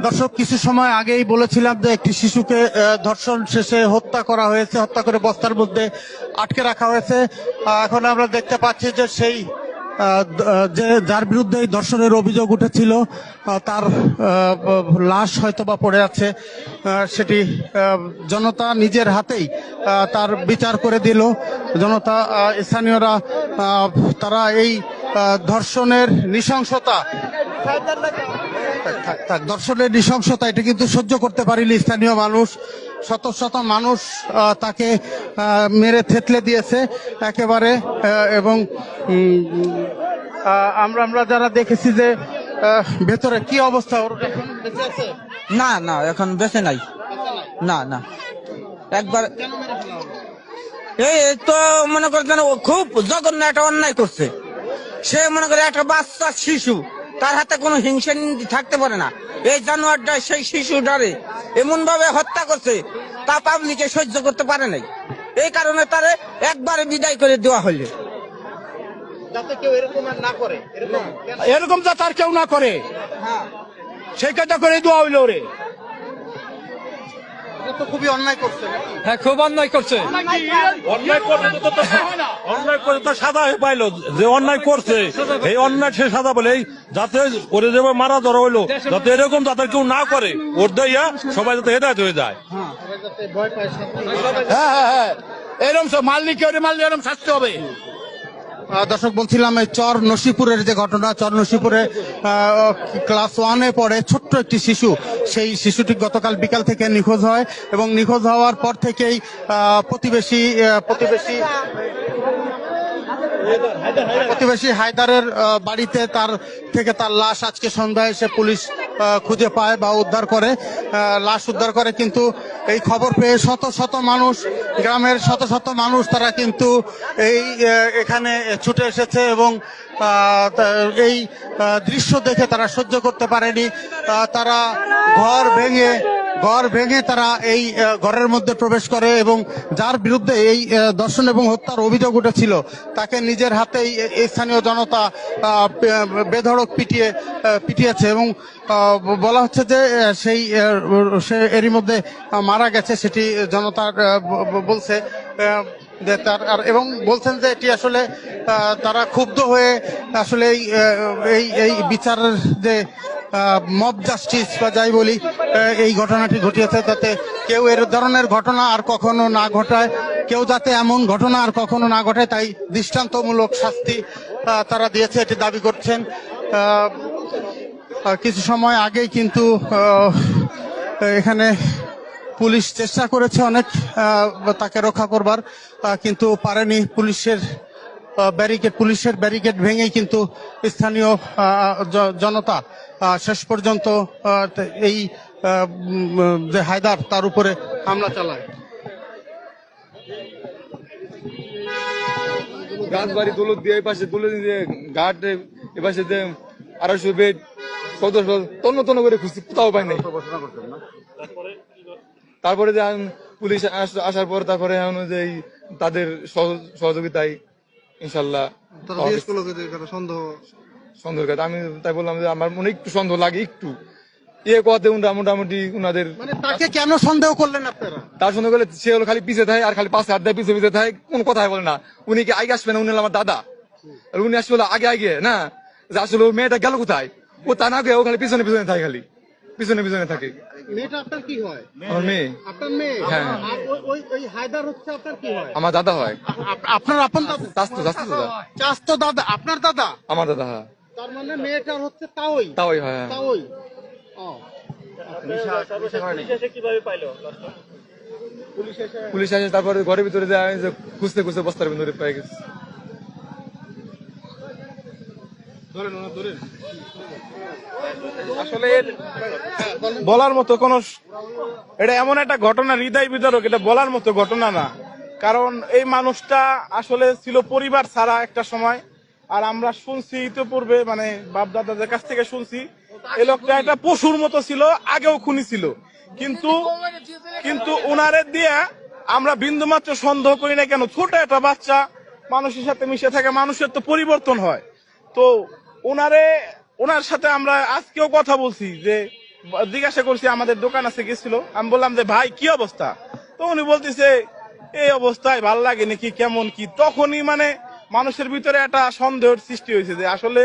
দর্শক, কিছু সময় আগেই বলেছিলাম যে একটি শিশুকে ধর্ষণ শেষে হত্যা করা হয়েছে, হত্যা করে বস্তার মধ্যে আটকে রাখা হয়েছে। এখন আমরা দেখতে পাচ্ছি যে সেই যে যার বিরুদ্ধে এই ধর্ষণের অভিযোগ উঠেছিল তার লাশ হয়তো বা পড়ে আছে। সেটি জনতা নিজের হাতেই তার বিচার করে দিল। জনতা, স্থানীয়রা তারা এই ধর্ষণের নৃশংসতা ধর্ষণের নৃশংসতা এটা কিন্তু সহ্য করতে পারেনি স্থানীয় মানুষ। শত শত মানুষ তাকে মেরে থেতলে দিয়েছে একেবারে। এবং আমরা যারা দেখেছি যে ভেতরে কি অবস্থা, ওর এখন বেঁচে আছে? না না, এখন বেঁচে নাই। না না, একবার এই তো মনে করছেন ও খুব জঘন্য একটা অন্যায় করছে। সে মনে করে একটা বাচ্চা শিশু, তার হাতে কোনো হিংসা থাকতে পারে না। এই জানোয়ারটা সেই শিশুটারে এমন ভাবে হত্যা করছে, তা পাবলিকে সহ্য করতে পারে নাই। এই কারণে তারে একবারে বিদায় করে দেওয়া হলো, যাতে কেউ এরকম আর না করে। এরকম যাতে আর কেউ না করে, সেই কাজটা করে দেওয়া হইলো রে। তো খুবই অন্যায় করছে। হ্যাঁ, খুব অন্যায় করছে। অন্যায় করে তো সাদা পাইলো, যে অন্যায় করছে এই অন্যায় সে সাদা বলে, যাতে ওরে যে মারা ধরা হইলো, যাতে এরকম যাতে কেউ না করে, ওর দেয়া সবাই যাতে হেদায়ত হয়ে যায়। হ্যাঁ হ্যাঁ হ্যাঁ, এরকম সব মালিক এরকম শাস্তি হবে। দর্শক, বলছিলাম এই চর নসিপুরের যে ঘটনা, চর নসিপুরে ক্লাস 1-এ পড়ে ছোট্ট একটি শিশু, সেই শিশুটি গতকাল বিকাল থেকে নিখোঁজ হয় এবং নিখোঁজ হওয়ার পর থেকেই প্রতিবেশী হায়দারের বাড়িতে তার লাশ আজকে সন্ধ্যায় এসে পুলিশ খুঁজে পায় বা লাশ উদ্ধার করে। কিন্তু এই খবর পেয়ে শত শত মানুষ, গ্রামের শত শত মানুষ তারা কিন্তু এখানে ছুটে এসেছে এবং এই দৃশ্য দেখে তারা সহ্য করতে পারেনি। তারা ঘর ভেঙে তারা এই ঘরের মধ্যে প্রবেশ করে এবং যার বিরুদ্ধে এই ধর্ষণ এবং হত্যার অভিযোগ উঠেছিল তাকে নিজের হাতেই স্থানীয় জনতা বেধড়ক পিটিয়েছে এবং বলা হচ্ছে যে সে এরই মধ্যে মারা গেছে, সেটি জনতা বলছে। এবং বলছেন যে এটি আসলে তারা ক্ষুব্ধ হয়ে আসলে এই বিচারের যে মব জাস্টিস বা যাই বলি, এই ঘটনাটি ঘটিয়েছে, যাতে কেউ এর ধরনের ঘটনা আর কখনো না ঘটায়, কেউ যাতে এমন ঘটনা আর কখনো না ঘটায়, তাই দৃষ্টান্তমূলক শাস্তি তারা দিয়েছে, এটি দাবি করছেন। কিছু সময় আগেই কিন্তু এখানে পুলিশ চেষ্টা করেছে অনেক তাকে রক্ষা করবার, কিন্তু পারেনি। পুলিশের ব্যারিকেড ভেঙেই কিন্তু স্থানীয় জনতা শেষ পর্যন্ত এই যে হায়দার তার উপরে হামলা চালায়। গাছবাড়ি দৌলত দিয়ে পাশে তুলে দিয়ে ঘাট এপাশে যে 250 বেড তন্ন করে খুঁজছি, কোথাও পাই নাই। তারপরে যে পুলিশ আসার পর তারপরে যে তাদের সহযোগিতায় ইনশাল্লাহ সন্দেহ। আমি তাই বললাম যে আমার মনে একটু সন্দেহ লাগে, একটু কথাতে মোটামুটি উনাদের। তাকে কেন সন্দেহ করলেন আপনারা? তার সন্দেহ করলে সে হলো খালি পিছিয়ে থাকে আর খালি পাশে হাত দেয়, পিছিয়ে থাকে, কোন কথাই বলে না। উনি কি আগে আসবে না? উনি আমার দাদা, আর উনি আসবে আগে না, যে আসলে মেয়েটা গেল কোথায়, ও তা না গিয়ে ও খালি পিছনে থাকে, খালি পিছনে থাকে। মেয়েটা আপনার কি হয়? আমার মেয়ে। আপনার মেয়ে? হ্যাঁ। ওই হায়দার হচ্ছে আপনার কি হয়? আমার দাদা হয়। আপনার আপন দাদা? চাস্তো দাদা? আপনার দাদা? আমার দাদা। হ্যাঁ। তার মানে মেয়েটার হচ্ছে তাওই হয়। তাওই। পুলিশ আসে, তারপরে ঘরের ভিতরে খুঁজতে বস্তার ভিতরে পেয়ে গেছে। আসলে বলার মতো কোন, এটা এমন একটা ঘটনা হৃদয় বিদারক, এটা বলার মতো ঘটনা না। কারণ এই মানুষটা আসলে ছিল পরিবার ছাড়া একটা সময়। আর আমরা শুনছি ইতিপূর্বে, মানে বাপ দাদাদের কাছ থেকে শুনছি, এই লোকটা একটা পশুর মতো ছিল, আগেও খুনি ছিল। কিন্তু ওনারে দিয়ে আমরা বিন্দুমাত্র সন্দেহ করি না। কেন? ছোট একটা বাচ্চা মানুষের সাথে মিশে থাকে, মানুষের তো পরিবর্তন হয়। তো ওনারে ওনার সাথে আমরা আজকেও কথা বলছি, যে জিজ্ঞাসা করছি, আমাদের দোকান আছে গেছিল, আমি বললাম যে ভাই কি অবস্থা, তো উনি বলতেছে এই অবস্থায় ভাল লাগে নাকি কেমন কি। তখনই মানে মানুষের ভিতরে একটা সন্দেহের সৃষ্টি হয়েছে যে আসলে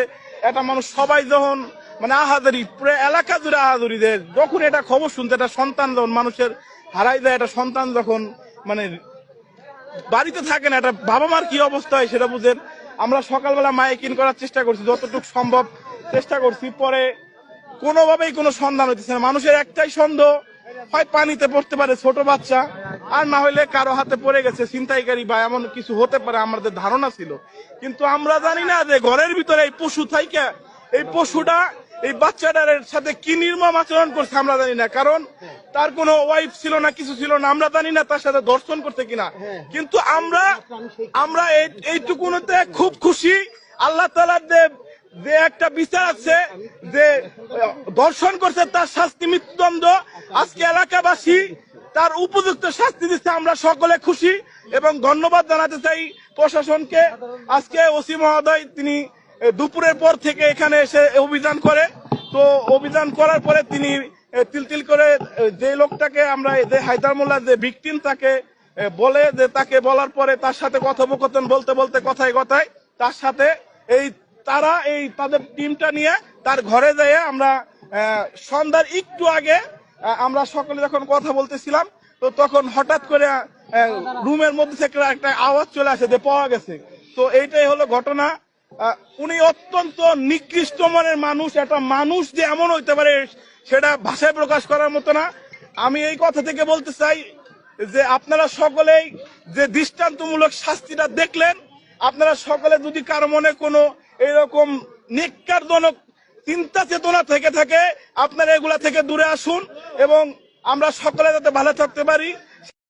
একটা মানুষ সবাই যখন মানে আহাজারি পুরো এলাকা জুড়ে আহাজারি দেয়, যখন এটা খবর শুনতে একটা সন্তান যখন মানুষের হারাই যায়, একটা সন্তান যখন মানে বাড়িতে থাকে না, একটা বাবা মার কি অবস্থা হয় সেটা বুঝেন। আমরা সকালবেলা মাইকিং করার চেষ্টা করছি, যতটুকু সম্ভব চেষ্টা করছি, পরে কোনোভাবেই কোনো সন্ধান হইতেছে না। মানুষের একটাই সন্দেহ, হয় পানিতে পড়তে পারে ছোট বাচ্চা, আর না হলে কারো হাতে পড়ে গেছে ছিনতাইকারী বা এমন কিছু হতে পারে, আমাদের ধারণা ছিল। কিন্তু আমরা জানি না যে ঘরের ভিতরে এই পশু থাইকা এই পশুটা এই বাচ্চাটার সাথে কি নির্মম আচরণ করছে আমরা জানি না, কারণ তার কোনো ওয়াইফ ছিল না, কিছু ছিল না, আমরা জানি না তার সাথে দর্শন করতে কিনা। কিন্তু আমরা এইটুকুনতে খুব খুশি, আল্লাহ তাআলার যে একটা বিচার আছে, যে দর্শন করছে তার শাস্তি মৃত্যুদণ্ড, আজকে এলাকাবাসী তার উপযুক্ত শাস্তি দিচ্ছে, আমরা সকলে খুশি এবং ধন্যবাদ জানাতে চাই প্রশাসনকে। আজকে ওসি মহোদয় তিনি দুপুরের পর থেকে এখানে এসে অভিযান করে, তো অভিযান করার পরে তিনি তিল করে যে লোকটাকে আমরা যে হায়দার মোল্লা যে ভিকটিম তাকে বলে, যে তাকে বলার পরে তার সাথে কথোপকথন বলতে বলতে কথায় কথায় তার সাথে তাদের টিমটা নিয়ে তার ঘরে যেয়ে আমরা সন্ধ্যার একটু আগে আমরা সকলে যখন কথা বলতেছিলাম, তো তখন হঠাৎ করে রুমের মধ্যে থেকে একটা আওয়াজ চলে আসে যে পাওয়া গেছে। তো এইটাই হলো ঘটনা। উনি অত্যন্ত নিকৃষ্ট মনের মানুষ, একটা মানুষ যে এমন হইতে পারে সেটা ভাষায় প্রকাশ করার মতো না। আমি এই কথা থেকে বলতে চাই যে আপনারা সকলেই যে দৃষ্টান্তমূলক শাস্তিটা দেখলেন, আপনারা সকলে যদি কারো মনে কোনো এরকম নিকারজনক চিন্তা চেতনা থেকে থাকে, আপনারা এগুলা থেকে দূরে আসুন এবং আমরা সকলে যাতে ভালো থাকতে পারি